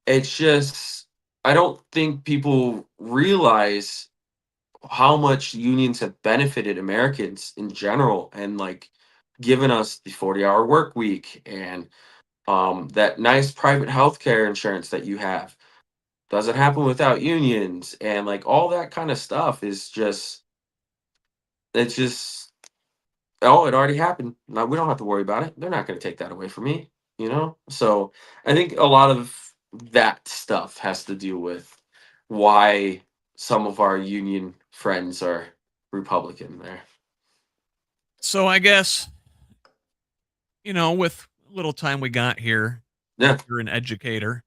It's just, I don't think people realize how much unions have benefited Americans in general, and like given us the 40-hour work week, and that nice private healthcare insurance that you have doesn't happen without unions, and like all that kind of stuff is just, it's just, oh, it already happened. No, we don't have to worry about it. They're not going to take that away from me, you know? So I think a lot of that stuff has to do with why some of our union friends are Republican there. So I guess, with little time we got here, Yeah. you're an educator.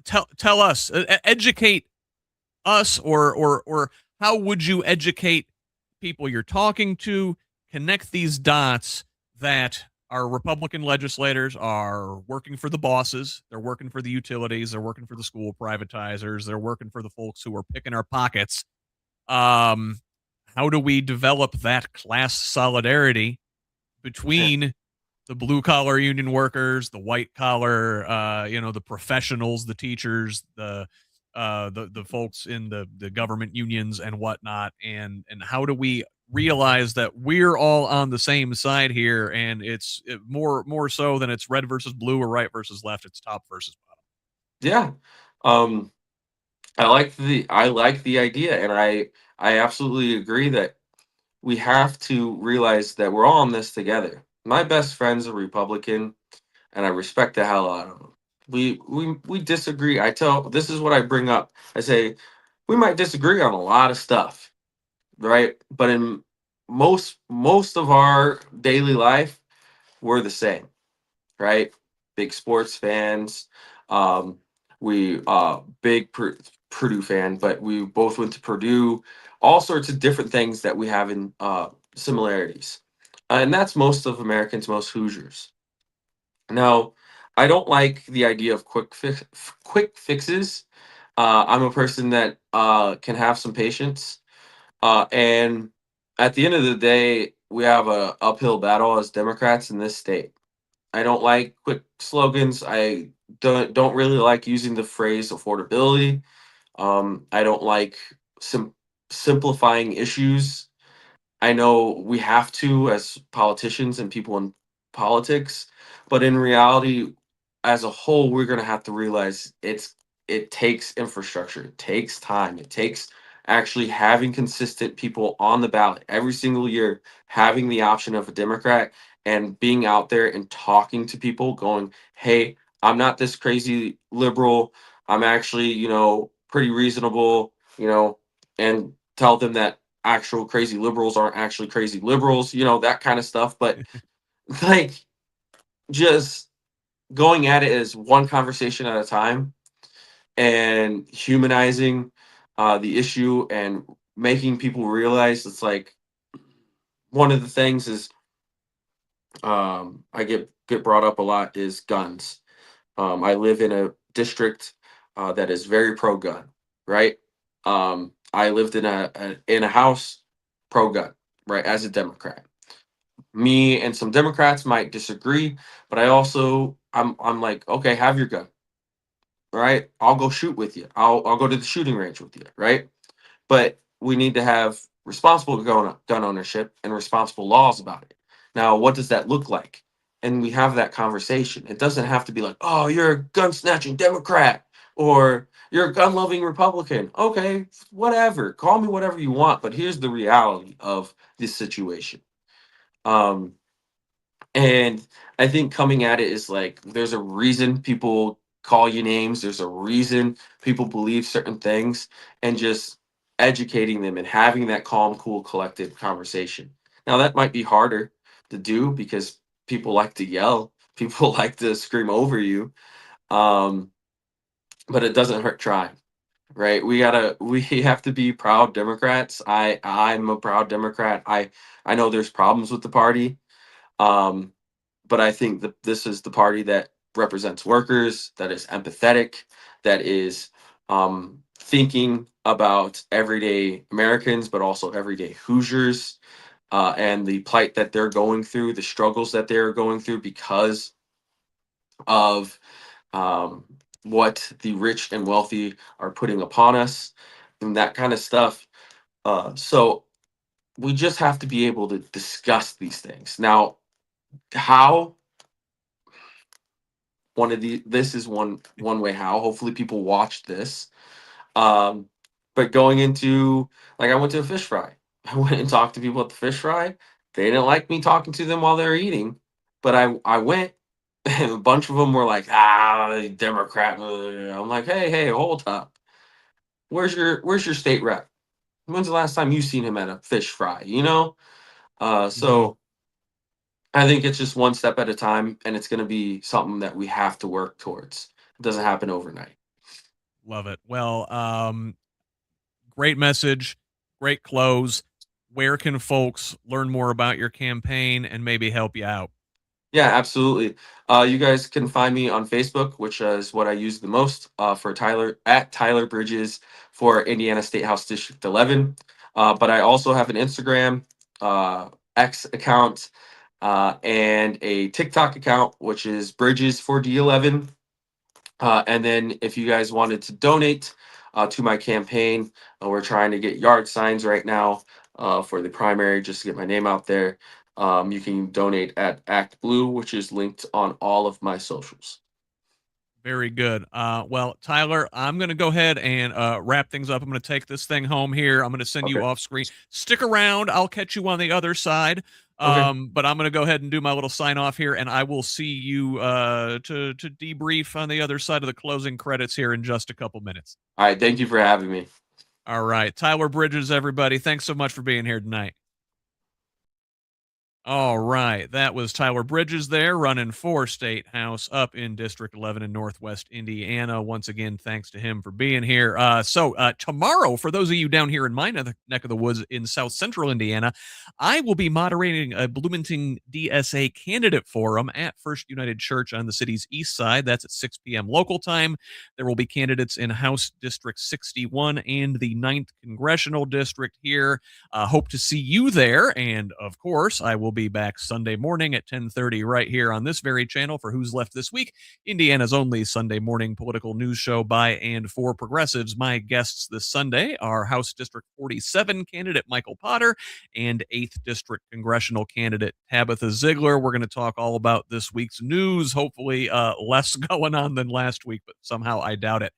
Tell us, educate us, or how would you educate people you're talking to, connect these dots that our Republican legislators are working for the bosses, they're working for the utilities, they're working for the school privatizers, they're working for the folks who are picking our pockets. um how do we develop that class solidarity between the blue collar union workers, the white collar, the professionals, the teachers, the folks in the government unions and whatnot, and how do we realize that we're all on the same side here, and more so than it's red versus blue or right versus left, it's top versus bottom. Yeah. Um, I like the idea, and I absolutely agree that we have to realize that we're all in this together. My best friend's a Republican, and I respect the hell out of him. We disagree. This is what I bring up. I say we might disagree on a lot of stuff, right? But in most of our daily life, we're the same, right? Big sports fans. Um, we big Purdue fan, but we both went to Purdue. All sorts of different things that we have in similarities, and that's most of Americans, most Hoosiers. Now, I don't like the idea of quick fixes. I'm a person that can have some patience, and at the end of the day, we have a uphill battle as Democrats in this state. I don't like quick slogans. I don't really like using the phrase affordability. I don't like simplifying issues. I know we have to as politicians and people in politics, but in reality, as a whole, we're going to have to realize it takes infrastructure, it takes time, it takes actually having consistent people on the ballot every single year, having the option of a Democrat, and being out there and talking to people, going, "Hey, I'm not this crazy liberal. I'm actually, pretty reasonable, and tell them that actual crazy liberals aren't actually crazy liberals, that kind of stuff." But like, just going at it as one conversation at a time, and humanizing the issue, and making people realize it's like, one of the things is, I get brought up a lot is guns. I live in a district that is very pro gun, right? I lived in a house pro gun, right, as a Democrat. Me and some Democrats might disagree, but I'm like, okay, have your gun, right? I'll go shoot with you. I'll go to the shooting range with you, right? But we need to have responsible gun ownership and responsible laws about it. Now, what does that look like? And we have that conversation. It doesn't have to be like, oh, you're a gun snatching Democrat, or you're a gun loving Republican. Okay, whatever. Call me whatever you want. But here's the reality of this situation. Um, and I think coming at it is like, there's a reason people call you names. There's a reason people believe certain things, and just educating them and having that calm, cool, collected conversation. Now, that might be harder to do because people like to yell, people like to scream over you. Um, but it doesn't hurt trying, right? We have to be proud Democrats. I'm a proud Democrat. I know there's problems with the party. Um, but I think that this is the party that represents workers, that is empathetic, that is thinking about everyday Americans, but also everyday Hoosiers, and the plight that they're going through, the struggles that they're going through because of um, what the rich and wealthy are putting upon us, and that kind of stuff. So we just have to be able to discuss these things. Now, how one of the this is one way how hopefully people watch this. Um, but going into, like, I went to a fish fry. I went and talked to people at the fish fry. They didn't like me talking to them while they were eating, but I went, and a bunch of them were like, Democrat. I'm like, hey, hold up. Where's your state rep? When's the last time you seen him at a fish fry? Mhm. So I think it's just one step at a time, and it's going to be something that we have to work towards. It doesn't happen overnight. Love it. Well, great message, great close. Where can folks learn more about your campaign and maybe help you out? Yeah, absolutely. You guys can find me on Facebook, which is what I use the most, for Tyler at Tyler Bridges for Indiana State House District 11. But I also have an Instagram, X account, and a TikTok account, which is Bridges for D11. And then if you guys wanted to donate to my campaign, we're trying to get yard signs right now for the primary, just to get my name out there. You can donate at Act Blue, which is linked on all of my socials. Very good. Well, Tyler, I'm going to go ahead and wrap things up. I'm going to take this thing home here. I'm going to send you Okay. off screen. Stick around. I'll catch you on the other side. Okay. But I'm going to go ahead and do my little sign off here, and I will see you to debrief on the other side of the closing credits here in just a couple minutes. All right. Thank you for having me. All right. Tyler Bridges, everybody. Thanks so much for being here tonight. All right. That was Tyler Bridges there running for State House up in District 11 in Northwest Indiana. Once again, thanks to him for being here. Tomorrow, for those of you down here in my neck of the woods in South Central Indiana, I will be moderating a Bloomington DSA candidate forum at First United Church on the city's east side. That's at 6 p.m. local time. There will be candidates in House District 61 and the 9th Congressional District here. Hope to see you there. And of course, I will be back Sunday morning at 10:30 right here on this very channel for Who's Left This Week, Indiana's only Sunday morning political news show by and for progressives. My guests this Sunday are House District 47 candidate Michael Potter and 8th District congressional candidate Tabitha Ziegler. We're going to talk all about this week's news. Hopefully, less going on than last week, but somehow I doubt it.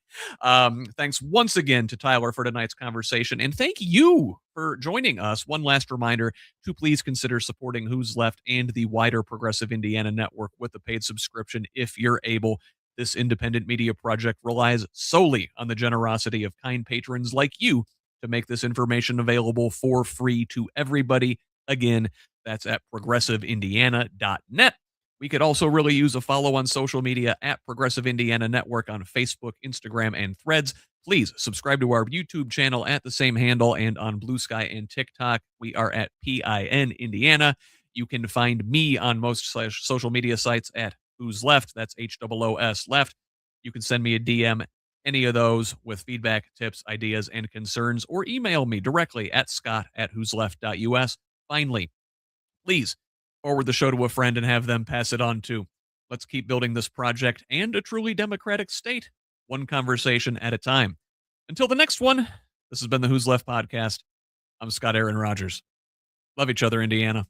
Thanks once again to Tyler for tonight's conversation, and thank you for joining us. One last reminder to please consider supporting Who's Left and the wider Progressive Indiana network with a paid subscription if you're able. This independent media project relies solely on the generosity of kind patrons like you to make this information available for free to everybody. Again, that's at progressiveindiana.net. We could also really use a follow on social media at Progressive Indiana Network on Facebook, Instagram, and Threads. Please subscribe to our YouTube channel at the same handle, and on Blue Sky and TikTok, we are at PIN Indiana. You can find me on most social media sites at Who's Left. That's HOOS Left. You can send me a DM, any of those, with feedback, tips, ideas, and concerns, or email me directly at scott@whosleft.us. Finally, please forward the show to a friend and have them pass it on too. Let's keep building this project and a truly democratic state, one conversation at a time. Until the next one, this has been the Who's Left podcast. I'm Scott Aaron Rogers. Love each other, Indiana.